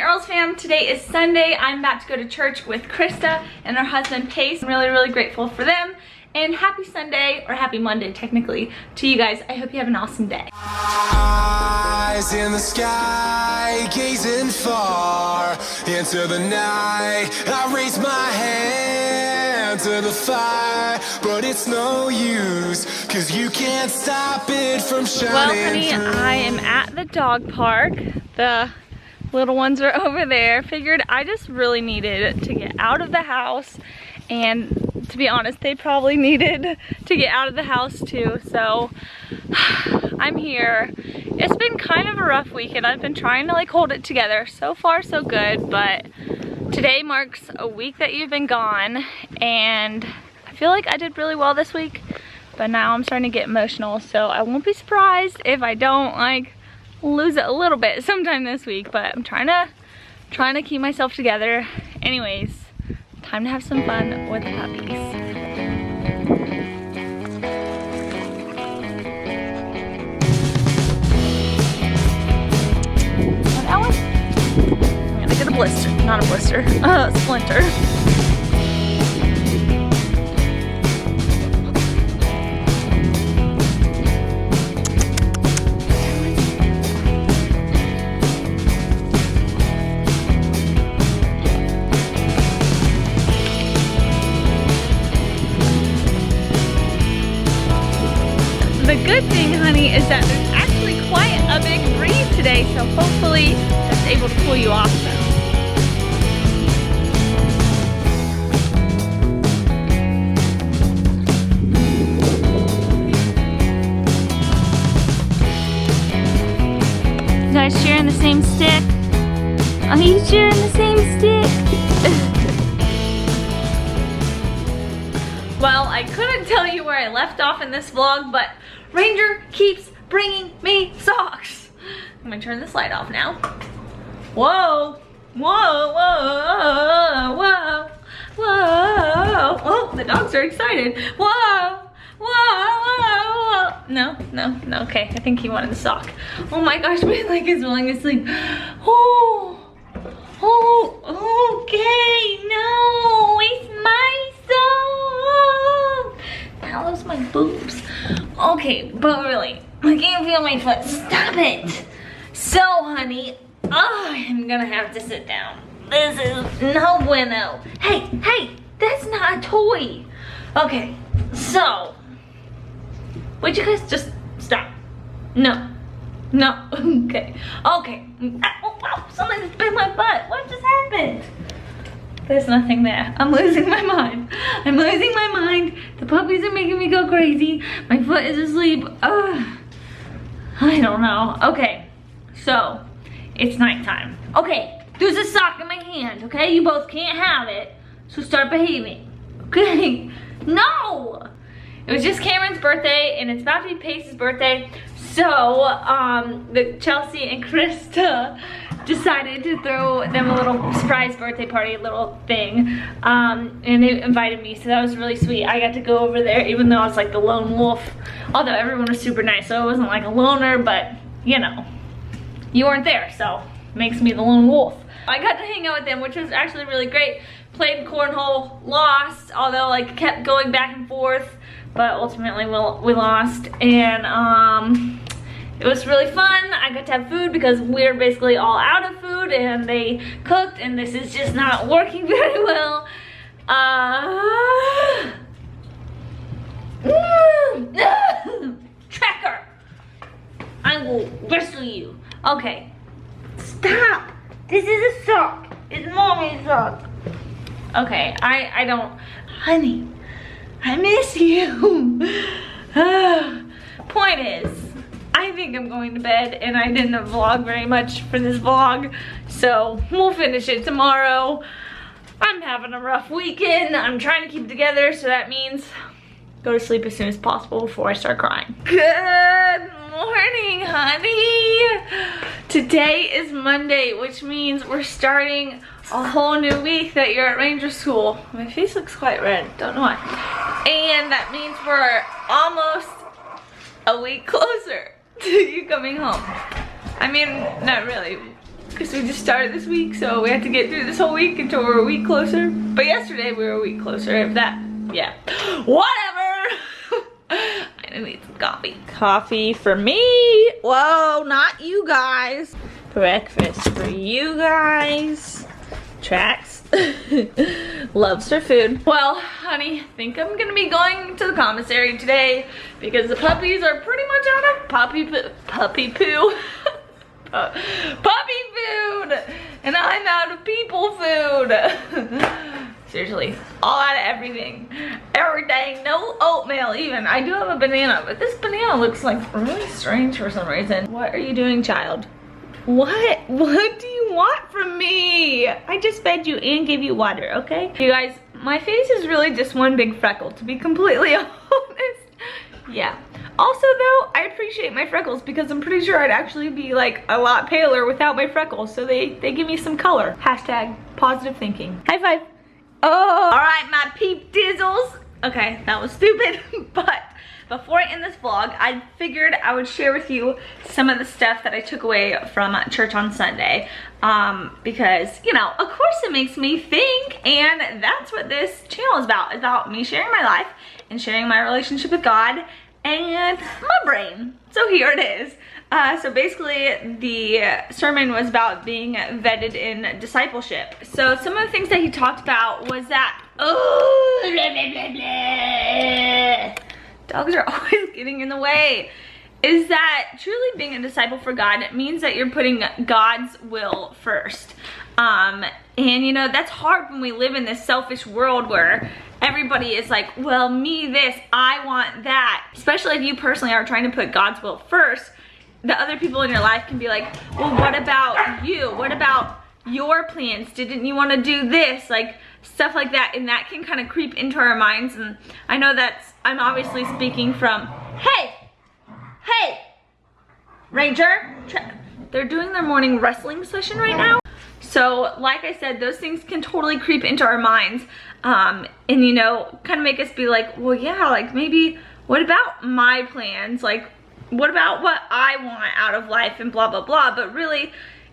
Earls fam, today is Sunday. I'm about to go to church with Krista and her husband Pace. I'm really grateful for them. And happy Sunday, or happy Monday technically, to you guys. I hope you have an awesome day. Eyes in the sky, gazing far into the night. I raise my hand to the fire, but it's no use, cause you can't stop it from shining. Well, honey, I am at the dog park. The little ones are over there. Figured I just really needed to get out of the house, and to be honest, they probably needed to get out of the house too. So I'm here. It's been kind of a rough week and I've been trying to like hold it together. So far so good, but today marks a week that you've been gone, and I feel like I did really well this week, but now I'm starting to get emotional. So I won't be surprised if I don't like lose it a little bit sometime this week, but I'm trying to keep myself together. Anyways, time to have some fun with the puppies. That one? I'm gonna get a blister, not a blister, a splinter. The good thing, honey, is that there's actually quite a big breeze today, so hopefully that's able to cool you off some. You guys sharing the same stick? Are you sharing the same stick? Well, I couldn't tell you where I left off in this vlog, but Ranger keeps bringing me socks. I'm gonna turn this light off now. Whoa, whoa, whoa, whoa, whoa. Oh, the dogs are excited. Whoa, whoa, whoa, whoa. No, okay, I think he wanted the sock. Oh my gosh, my leg is falling asleep. Oh, okay, no, it's my sock. Now those my boobs. Okay, but really, I can't feel my foot. Stop it. So, honey, I'm gonna have to sit down. This is no bueno. Hey, that's not a toy. Okay, so, would you guys just stop? No, okay. Ow, something bit my butt. What just happened? There's nothing there. I'm losing my mind. The puppies are making me go crazy. My foot is asleep. I don't know. Okay, so it's nighttime. Okay, there's a sock in my hand, okay? You both can't have it, so start behaving, okay? No! It was just Cameron's birthday, and it's about to be Pace's birthday. So, the Chelsea and Krista decided to throw them a little surprise birthday party, a little thing, and they invited me, so that was really sweet. I got to go over there, even though I was like the lone wolf, although everyone was super nice, so it wasn't like a loner, but you know, you weren't there, so it makes me the lone wolf. I got to hang out with them, which was actually really great. Played cornhole, lost, although like kept going back and forth, but ultimately we lost, and it was really fun. I got to have food because we're basically all out of food, and they cooked, and this is just not working very well. Tracker, I will wrestle you. Okay, stop. This is a sock. It's mommy's sock. Okay, I don't, honey, I miss you. Point is, I think I'm going to bed, and I didn't vlog very much for this vlog, so we'll finish it tomorrow. I'm having a rough weekend. I'm trying to keep it together, so that means go to sleep as soon as possible before I start crying. Good morning, honey. Today is Monday, which means we're starting a whole new week that you're at Ranger School. My face looks quite red, don't know why. And that means we're almost a week closer to you coming home. I mean, not really. because we just started this week, so we have to get through this whole week until we're a week closer. But yesterday we were a week closer, if that, yeah. Whatever! I need some coffee. Coffee for me. Whoa, not you guys. Breakfast for you guys. Trax loves her food. Well, honey, I think I'm gonna be going to the commissary today because the puppies are pretty much out of puppy poo. Puppy food, and I'm out of people food. Seriously, all out of everything. Everything, no oatmeal even. I do have a banana, but this banana looks like really strange for some reason. What are you doing, child? What do you want from me? I just fed you and gave you water, okay? You guys, my face is really just one big freckle, to be completely honest. Yeah. Also though, I appreciate my freckles because I'm pretty sure I'd actually be like a lot paler without my freckles. So they give me some color. Hashtag positive thinking. High five. Oh, all right, my peep dizzles. Okay, that was stupid, but before I end this vlog, I figured I would share with you some of the stuff that I took away from church on Sunday. Because, you know, of course it makes me think, and that's what this channel is about. It's about me sharing my life and sharing my relationship with God and my brain. So here it is. So basically the sermon was about being vetted in discipleship. So some of the things that he talked about was that, oh, blah, blah, blah, blah. Dogs are always getting in the way. Is that truly being a disciple for God, it means that you're putting God's will first. And you know, that's hard when we live in this selfish world where everybody is like, well, me this, I want that. Especially if you personally are trying to put God's will first, the other people in your life can be like, well, what about you? What about your plans? Didn't you want to do this? Like stuff like that. And that can kind of creep into our minds. And I know I'm obviously speaking from, hey, Ranger. They're doing their morning wrestling session right now. So like I said, those things can totally creep into our minds. And you know, kind of make us be like, well, yeah, like maybe what about my plans? Like, what about what I want out of life and blah, blah, blah. But really,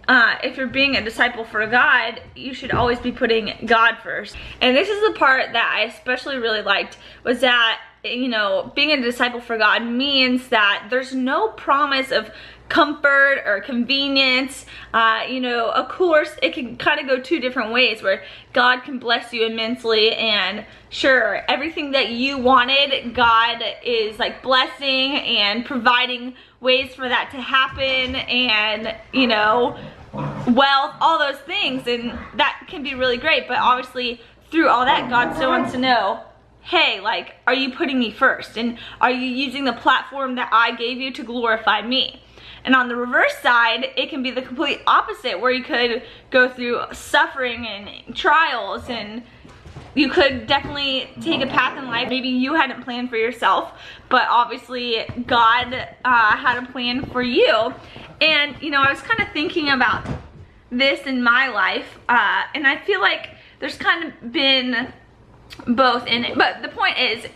if you're being a disciple for God, you should always be putting God first. And this is the part that I especially really liked, was that, you know, being a disciple for God means that there's no promise of comfort or convenience. You know, of course, it can kind of go two different ways where God can bless you immensely, and sure, everything that you wanted, God is like blessing and providing ways for that to happen, and you know, wealth, all those things, and that can be really great. But obviously through all that, God still wants to know, hey, like, are you putting me first? And are you using the platform that I gave you to glorify me? And on the reverse side, it can be the complete opposite, where you could go through suffering and trials, and you could definitely take a path in life maybe you hadn't planned for yourself, but obviously God had a plan for you. And you know, I was kind of thinking about this in my life, and I feel like there's kind of been both in it. But the point is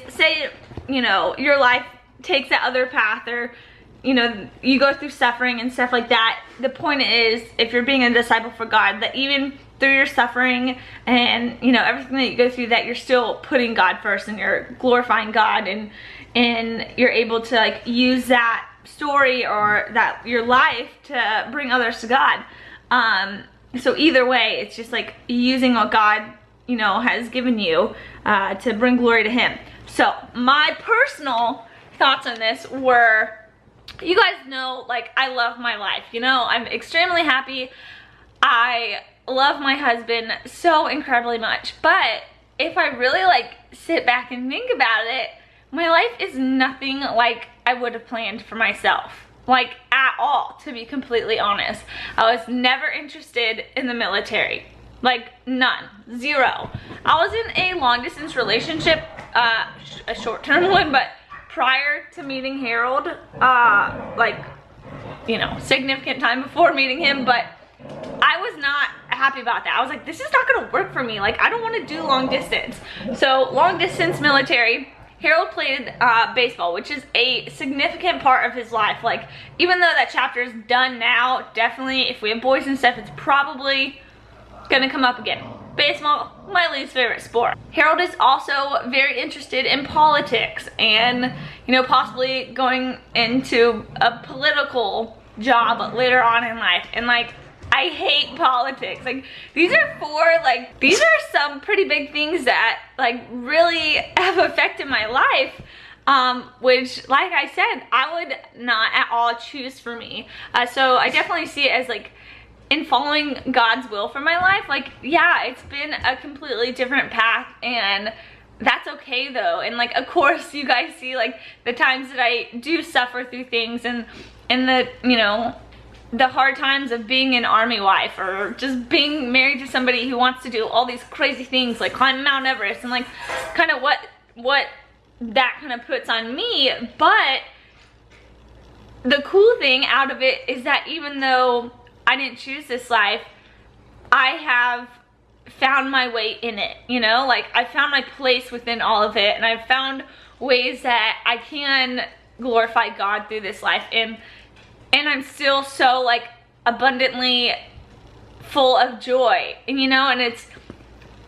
say, you know, your life takes that other path, or you know, you go through suffering and stuff like that. The point is, if you're being a disciple for God, that even through your suffering and, you know, everything that you go through, that you're still putting God first and you're glorifying God, and you're able to like use that story or that your life to bring others to God. So either way, it's just like using what God, you know, has given you to bring glory to Him. So my personal thoughts on this were, you guys know, like, I love my life, you know, I'm extremely happy. I love my husband so incredibly much, but if I really like sit back and think about it, my life is nothing like I would have planned for myself, like at all, to be completely honest. I was never interested in the military, like none, zero. I was in a long distance relationship, a short-term one, but prior to meeting Harold, like, you know, significant time before meeting him, but I was not happy about that. I was like, this is not gonna work for me. Like, I don't want to do long distance. So long distance military, Harold played baseball, which is a significant part of his life. Like, even though that chapter is done now, definitely if we have boys and stuff, it's probably gonna come up again. Baseball, my least favorite sport. Harold is also very interested in politics and, you know, possibly going into a political job later on in life. And like, I hate politics. Like, these are some pretty big things that like really have affected my life. Which, like I said, I would not at all choose for me. So I definitely see it as like, in following God's will for my life, like, yeah, it's been a completely different path, and that's okay though. And like, of course, you guys see like the times that I do suffer through things, and the, you know, the hard times of being an army wife, or just being married to somebody who wants to do all these crazy things like climb Mount Everest, and like kind of what that kind of puts on me. But the cool thing out of it is that even though I didn't choose this life, I have found my way in it, you know? Like, I found my place within all of it, and I've found ways that I can glorify God through this life, and I'm still so like abundantly full of joy. And you know, and it's,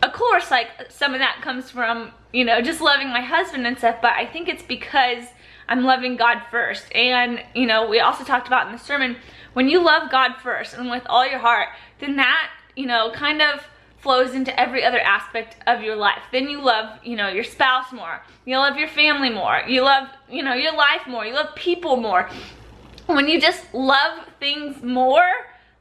of course, like some of that comes from, you know, just loving my husband and stuff, but I think it's because I'm loving God first. And you know, we also talked about in the sermon, when you love God first and with all your heart, then that, you know, kind of flows into every other aspect of your life. Then you love, you know, your spouse more. You love your family more. You love, you know, your life more. You love people more. When you just love things more,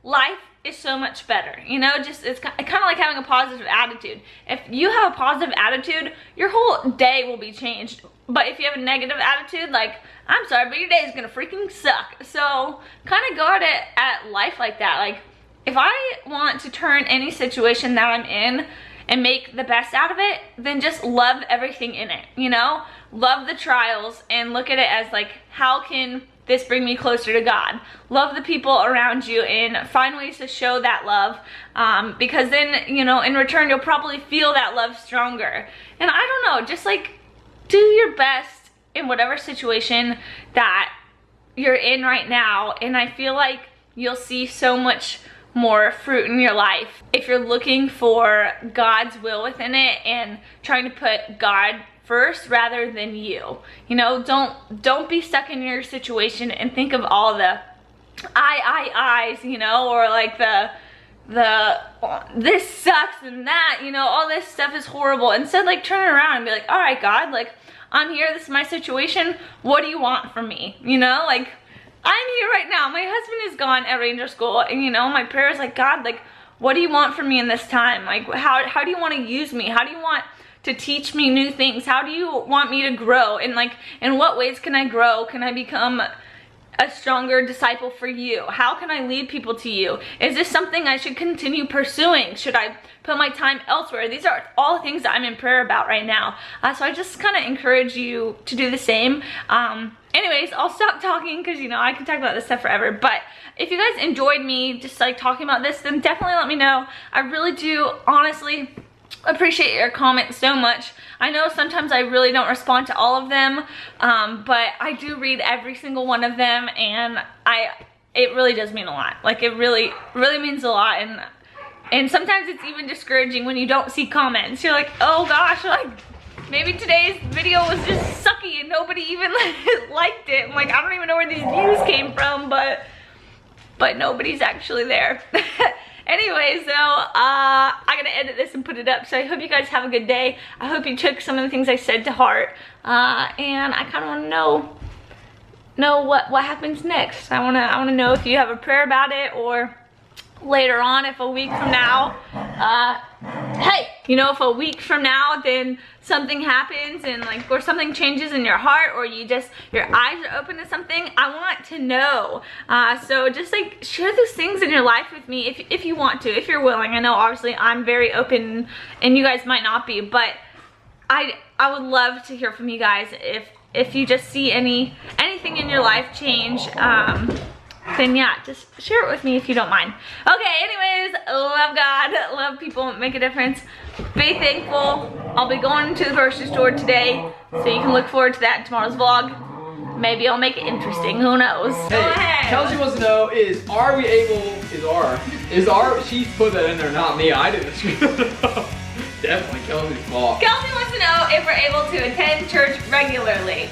life is so much better. You know, just it's kind of like having a positive attitude. If you have a positive attitude, your whole day will be changed. But if you have a negative attitude, like, I'm sorry, but your day is gonna freaking suck. So kind of go at life like that. Like, if I want to turn any situation that I'm in and make the best out of it, then just love everything in it, you know? Love the trials and look at it as like, how can this bring me closer to God? Love the people around you and find ways to show that love, because then, you know, in return, you'll probably feel that love stronger. And I don't know, just like, do your best in whatever situation that you're in right now, and I feel like you'll see so much more fruit in your life if you're looking for God's will within it and trying to put God first rather than you. You know, don't be stuck in your situation and think of all the I's, you know, or like the this sucks and that, you know, all this stuff is horrible. Instead, like, turn it around and be like, all right, God, like, I'm here, this is my situation, what do you want from me? You know, like, I'm here right now, my husband is gone at Ranger School, and you know, my prayer is like, God, like, what do you want from me in this time? Like, how do you want to use me? How do you want to teach me new things? How do you want me to grow? And like, in what ways can I grow? Can I become a stronger disciple for you? How can I lead people to you? Is this something I should continue pursuing? Should I put my time elsewhere? These are all things that I'm in prayer about right now. So I just kind of encourage you to do the same. Anyways, I'll stop talking because, you know, I can talk about this stuff forever. But if you guys enjoyed me just like talking about this, then definitely let me know. I really do honestly appreciate your comments so much. I know sometimes I really don't respond to all of them, but I do read every single one of them, and it really does mean a lot. Like, it really means a lot. And sometimes it's even discouraging when you don't see comments. You're like, oh gosh, like, maybe today's video was just sucky and nobody even liked it. I'm like, I don't even know where these views came from, but nobody's actually there. Anyway, so I'm gonna edit this and put it up. So I hope you guys have a good day. I hope you took some of the things I said to heart, and I kind of want to know what happens next. I want to know if you have a prayer about it, or later on, if a week from now, hey, you know, if a week from now then something happens and like, or something changes in your heart, or you just, your eyes are open to something, I want to know. So just like share those things in your life with me if you want to, if you're willing. I know obviously I'm very open and you guys might not be, but I would love to hear from you guys if you just see anything in your life change, then yeah, just share it with me if you don't mind. Okay, anyways, love God, love people, make a difference. Be thankful. I'll be going to the grocery store today, so you can look forward to that in tomorrow's vlog. Maybe I'll make it interesting, who knows? Hey, Go ahead. Kelsey wants to know she's put that in there, not me. I didn't screw it up. Definitely Kelsey's fault. Kelsey wants to know if we're able to attend church regularly.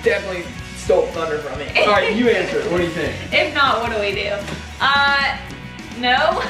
Definitely stole thunder from me. All right, you answer it. What do you think? If not, what do we do? No.